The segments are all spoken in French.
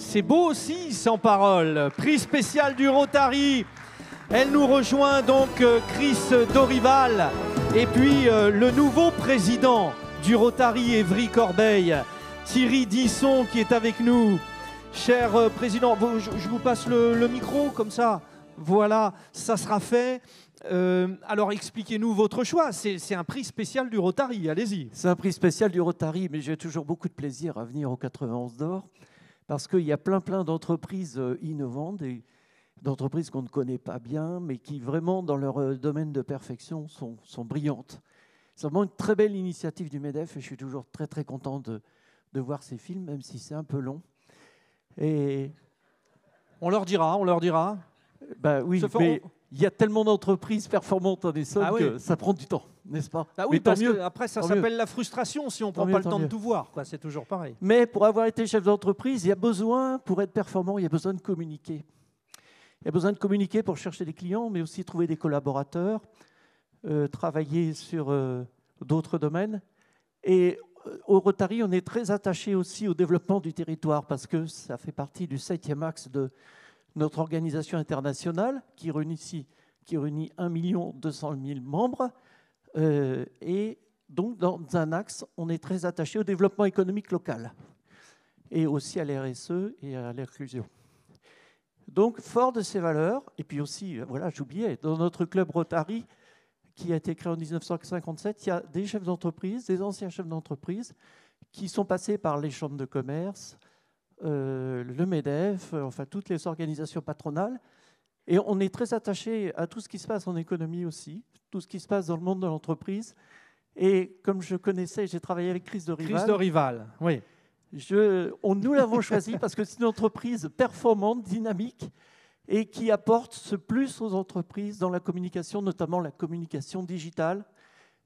c'est beau aussi, sans parole. Prix spécial du Rotary. Elle nous rejoint donc Chris Dorival et puis le nouveau président du Rotary Évry-Corbeil, Thierry Disson, qui est avec nous. Cher président, je vous passe le micro comme ça. Voilà, ça sera fait. Alors expliquez-nous votre choix. C'est un prix spécial du Rotary, allez-y. C'est un prix spécial du Rotary, mais j'ai toujours beaucoup de plaisir à venir au 91 d'Or parce qu'il y a plein d'entreprises innovantes et d'entreprises qu'on ne connaît pas bien, mais qui vraiment, dans leur domaine de perfection, sont brillantes. C'est vraiment une très belle initiative du MEDEF et je suis toujours très content de voir ces films, même si c'est un peu long. Et on leur dira. Ben oui, mais il y a tellement d'entreprises performantes en Essonne que ça prend du temps, n'est-ce pas? Ah oui, parce qu'après, ça s'appelle la frustration si on ne prend pas le temps de tout voir. C'est toujours pareil. Mais pour avoir été chef d'entreprise, il y a besoin, pour être performant, il y a besoin de communiquer. Il y a besoin de communiquer pour chercher des clients, mais aussi trouver des collaborateurs, travailler sur d'autres domaines. Et au Rotary, on est très attaché aussi au développement du territoire parce que ça fait partie du 7e axe de notre organisation internationale qui réunit 1 200 000 membres. Et donc, dans un axe, on est très attaché au développement économique local et aussi à l'RSE et à l'inclusion. Donc, fort de ces valeurs, et puis aussi, voilà, j'oubliais, dans notre club Rotary, qui a été créé en 1957, il y a des chefs d'entreprise, des anciens chefs d'entreprise, qui sont passés par les chambres de commerce, le MEDEF, enfin toutes les organisations patronales. Et on est très attaché à tout ce qui se passe en économie aussi, tout ce qui se passe dans le monde de l'entreprise. Et comme je connaissais, j'ai travaillé avec Chris Dorival. Chris Dorival, oui. Nous l'avons choisi parce que c'est une entreprise performante, dynamique, et qui apporte ce plus aux entreprises dans la communication, notamment la communication digitale,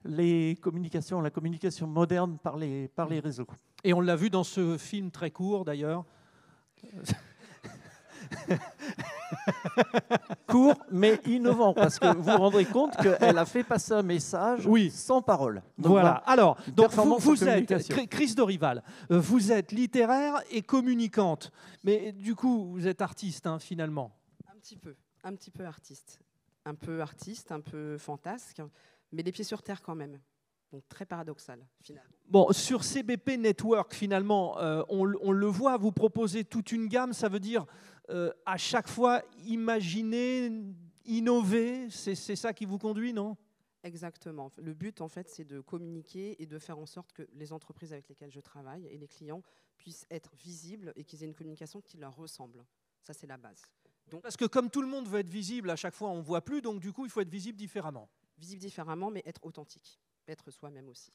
la communication moderne par les réseaux. Et on l'a vu dans ce film très court, d'ailleurs. Court, mais innovant, parce que vous vous rendrez compte qu'elle a fait passer un message sans parole. Donc voilà. Alors, vous êtes, Chris Dorival, vous êtes littéraire et communicante. Mais du coup, vous êtes artiste, hein, finalement. Un petit peu artiste. Un peu fantasque, mais les pieds sur terre quand même. Donc très paradoxal, finalement. Bon, sur CBP Network, finalement, on le voit, vous proposez toute une gamme, ça veut dire à chaque fois imaginer, innover, c'est ça qui vous conduit, non? Exactement. Le but, en fait, c'est de communiquer et de faire en sorte que les entreprises avec lesquelles je travaille et les clients puissent être visibles et qu'ils aient une communication qui leur ressemble. Ça, c'est la base. Donc, parce que comme tout le monde veut être visible, à chaque fois, on ne voit plus, donc du coup, il faut être visible différemment. Visible différemment, mais être authentique. Être soi-même aussi.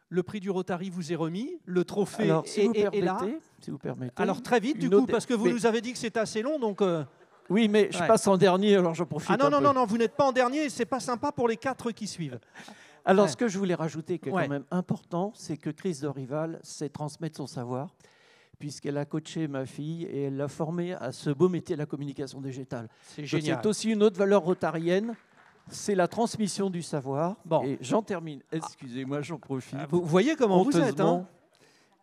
Le prix du Rotary vous est remis, le trophée alors, est là. Si vous permettez. Alors très vite, du coup, parce que vous nous avez dit que c'était assez long, donc... Oui, mais je passe en dernier, alors j'en profite. Ah non, non, vous n'êtes pas en dernier, c'est pas sympa pour les 4 qui suivent. Alors, ce que je voulais rajouter, qui est quand même important, c'est que Chris Dorival sait transmettre son savoir, puisqu'elle a coaché ma fille et elle l'a formée à ce beau métier de la communication digitale. C'est génial. C'est aussi une autre valeur rotarienne. C'est la transmission du savoir. Bon. Et j'en termine. Excusez-moi, j'en profite. Vous voyez comment vous êtes, hein?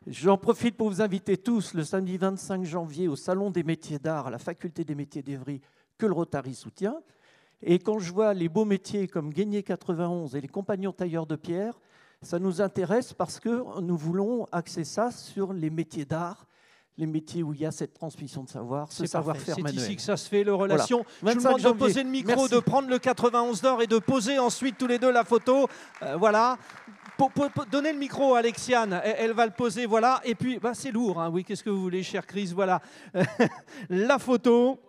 J'en profite pour vous inviter tous le samedi 25 janvier au Salon des métiers d'art à la Faculté des métiers d'Évry que le Rotary soutient. Et quand je vois les beaux métiers comme Guénier 91 et les compagnons tailleurs de pierre, ça nous intéresse parce que nous voulons axer ça sur les métiers d'art, les métiers où il y a cette transmission de savoir, ce savoir-faire manuel. C'est ici que ça se fait, le relation. Voilà. Je vous demande de poser le micro, de prendre le 91 d'or et de poser ensuite tous les deux la photo. Voilà. Donnez le micro à Alexiane, elle va le poser, voilà. Et puis, c'est lourd, hein. Oui, qu'est-ce que vous voulez, cher Chris, voilà. La photo.